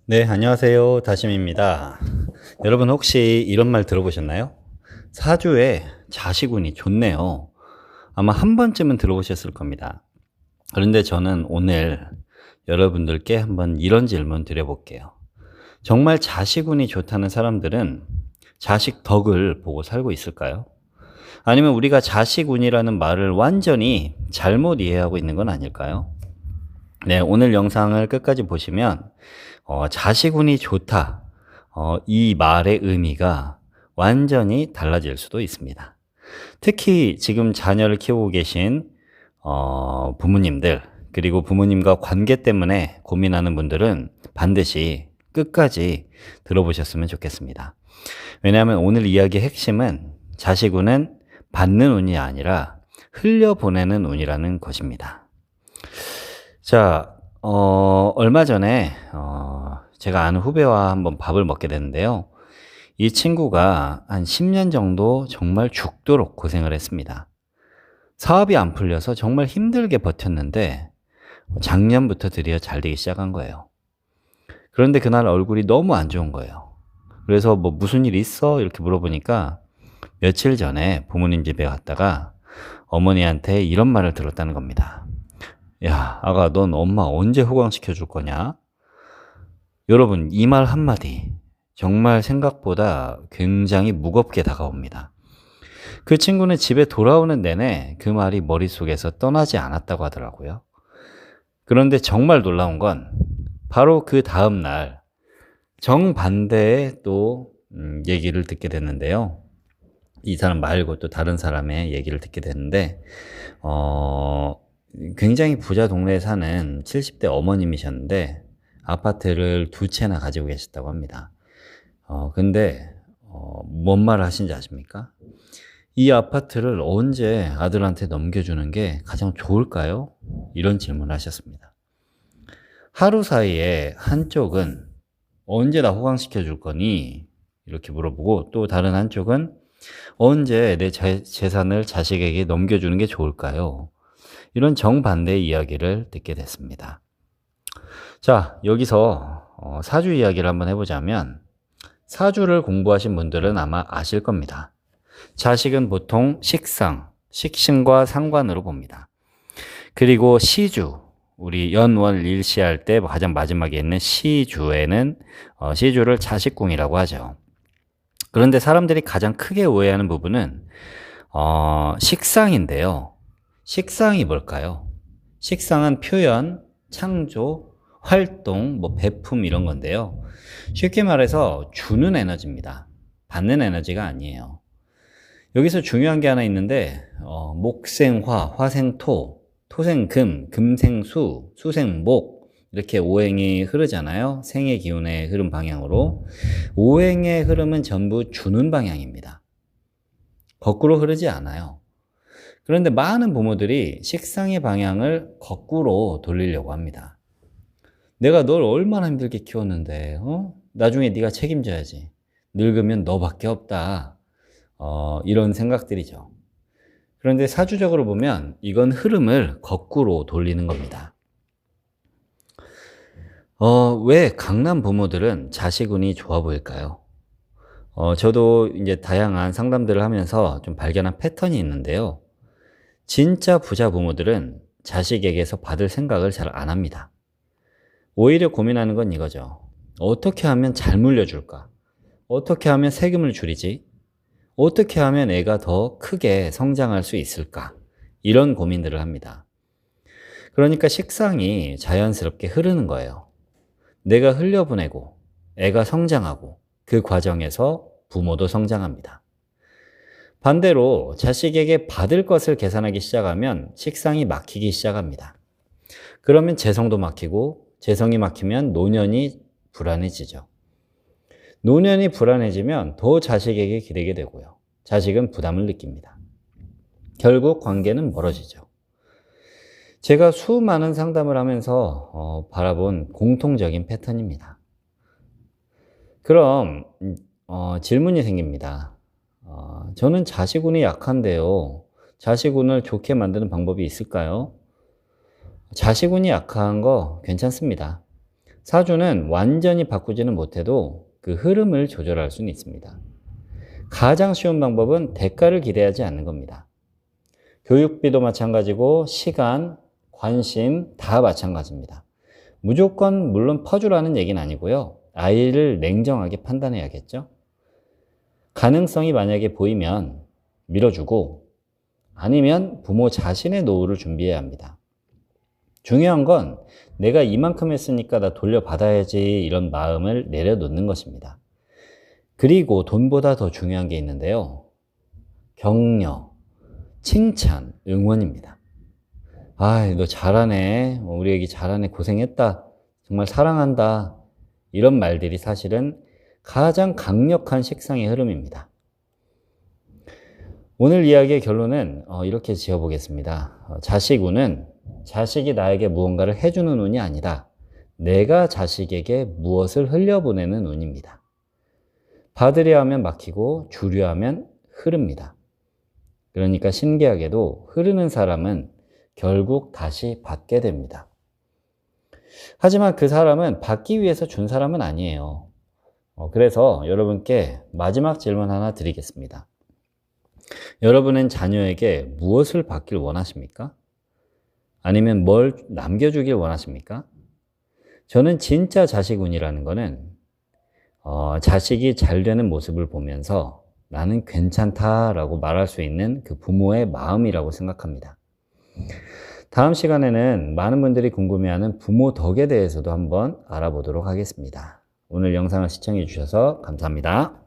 네, 안녕하세요. 다심입니다. 여러분 혹시 이런 말 들어보셨나요? 사주에 자식운이 좋네요. 아마 한 번쯤은 들어보셨을 겁니다. 그런데 저는 오늘 여러분들께 한번 이런 질문 드려볼게요. 정말 자식운이 좋다는 사람들은 자식 덕을 보고 살고 있을까요? 아니면 우리가 자식운이라는 말을 완전히 잘못 이해하고 있는 건 아닐까요? 네, 오늘 영상을 끝까지 보시면 자식운이 좋다. 이 말의 의미가 완전히 달라질 수도 있습니다. 특히 지금 자녀를 키우고 계신 부모님들, 그리고 부모님과 관계 때문에 고민하는 분들은 반드시 끝까지 들어보셨으면 좋겠습니다. 왜냐하면 오늘 이야기의 핵심은 자식운은 받는 운이 아니라 흘려보내는 운이라는 것입니다. 자, 얼마 전에 제가 아는 후배와 한번 밥을 먹게 됐는데요. 이 친구가 한 10년 정도 정말 죽도록 고생을 했습니다. 사업이 안 풀려서 정말 힘들게 버텼는데 작년부터 드디어 잘 되기 시작한 거예요. 그런데 그날 얼굴이 너무 안 좋은 거예요. 그래서 뭐 무슨 일 있어? 이렇게 물어보니까 며칠 전에 부모님 집에 갔다가 어머니한테 이런 말을 들었다는 겁니다. 야, 아가, 넌 엄마 언제 호강시켜 줄 거냐? 여러분, 이 말 한마디 정말 생각보다 굉장히 무겁게 다가옵니다. 그 친구는 집에 돌아오는 내내 그 말이 머릿속에서 떠나지 않았다고 하더라고요. 그런데 정말 놀라운 건 바로 그 다음 날 정반대의 또 얘기를 듣게 됐는데요. 이 사람 말고 또 다른 사람의 얘기를 듣게 됐는데 굉장히 부자 동네에 사는 70대 어머님이셨는데 아파트를 두 채나 가지고 계셨다고 합니다. 근데 뭔 말을 하신지 아십니까? 이 아파트를 언제 아들한테 넘겨주는 게 가장 좋을까요? 이런 질문을 하셨습니다. 하루 사이에 한쪽은 언제 나 호강시켜 줄 거니? 이렇게 물어보고 또 다른 한쪽은 언제 내 재산을 자식에게 넘겨주는 게 좋을까요? 이런 정반대의 이야기를 듣게 됐습니다. 자, 여기서 사주 이야기를 한번 해보자면 사주를 공부하신 분들은 아마 아실 겁니다. 자식은 보통 식상, 식신과 상관으로 봅니다. 그리고 시주, 우리 연월일시할 때 가장 마지막에 있는 시주에는 시주를 자식궁이라고 하죠. 그런데 사람들이 가장 크게 오해하는 부분은 식상인데요. 식상이 뭘까요? 식상은 표현, 창조, 활동, 뭐 배품 이런 건데요. 쉽게 말해서 주는 에너지입니다. 받는 에너지가 아니에요. 여기서 중요한 게 하나 있는데 목생화, 화생토, 토생금, 금생수, 수생목 이렇게 오행이 흐르잖아요. 생의 기운의 흐름 방향으로. 오행의 흐름은 전부 주는 방향입니다. 거꾸로 흐르지 않아요. 그런데 많은 부모들이 식상의 방향을 거꾸로 돌리려고 합니다. 내가 널 얼마나 힘들게 키웠는데 나중에 네가 책임져야지. 늙으면 너밖에 없다. 이런 생각들이죠. 그런데 사주적으로 보면 이건 흐름을 거꾸로 돌리는 겁니다. 왜 강남 부모들은 자식운이 좋아 보일까요? 저도 이제 다양한 상담들을 하면서 좀 발견한 패턴이 있는데요. 진짜 부자 부모들은 자식에게서 받을 생각을 잘 안 합니다. 오히려 고민하는 건 이거죠. 어떻게 하면 잘 물려줄까? 어떻게 하면 세금을 줄이지? 어떻게 하면 애가 더 크게 성장할 수 있을까? 이런 고민들을 합니다. 그러니까 식상이 자연스럽게 흐르는 거예요. 내가 흘려보내고 애가 성장하고 그 과정에서 부모도 성장합니다. 반대로 자식에게 받을 것을 계산하기 시작하면 식상이 막히기 시작합니다. 그러면 재성도 막히고 재성이 막히면 노년이 불안해지죠. 노년이 불안해지면 더 자식에게 기대게 되고요. 자식은 부담을 느낍니다. 결국 관계는 멀어지죠. 제가 수많은 상담을 하면서 바라본 공통적인 패턴입니다. 그럼 질문이 생깁니다. 저는 자식운이 약한데요. 자식운을 좋게 만드는 방법이 있을까요? 자식운이 약한 거 괜찮습니다. 사주는 완전히 바꾸지는 못해도 그 흐름을 조절할 수는 있습니다. 가장 쉬운 방법은 대가를 기대하지 않는 겁니다. 교육비도 마찬가지고 시간, 관심 다 마찬가지입니다. 무조건 물론 퍼주라는 얘기는 아니고요. 아이를 냉정하게 판단해야겠죠. 가능성이 만약에 보이면 밀어주고 아니면 부모 자신의 노후를 준비해야 합니다. 중요한 건 내가 이만큼 했으니까 나 돌려받아야지 이런 마음을 내려놓는 것입니다. 그리고 돈보다 더 중요한 게 있는데요. 격려, 칭찬, 응원입니다. 아, 너 잘하네. 우리 애기 잘하네. 고생했다. 정말 사랑한다. 이런 말들이 사실은 가장 강력한 식상의 흐름입니다. 오늘 이야기의 결론은 이렇게 지어보겠습니다. 자식운은 자식이 나에게 무언가를 해주는 운이 아니라 내가 자식에게 무엇을 흘려보내는 운입니다. 받으려 하면 막히고 주려 하면 흐릅니다. 그러니까 신기하게도 흐르는 사람은 결국 다시 받게 됩니다. 하지만 그 사람은 받기 위해서 준 사람은 아니에요. 그래서 여러분께 마지막 질문 하나 드리겠습니다. 여러분은 자녀에게 무엇을 받길 원하십니까? 아니면 뭘 남겨주길 원하십니까? 저는 진짜 자식운이라는 거는 자식이 잘 되는 모습을 보면서 나는 괜찮다라고 말할 수 있는 그 부모의 마음이라고 생각합니다. 다음 시간에는 많은 분들이 궁금해하는 부모 덕에 대해서도 한번 알아보도록 하겠습니다. 오늘 영상을 시청해 주셔서 감사합니다.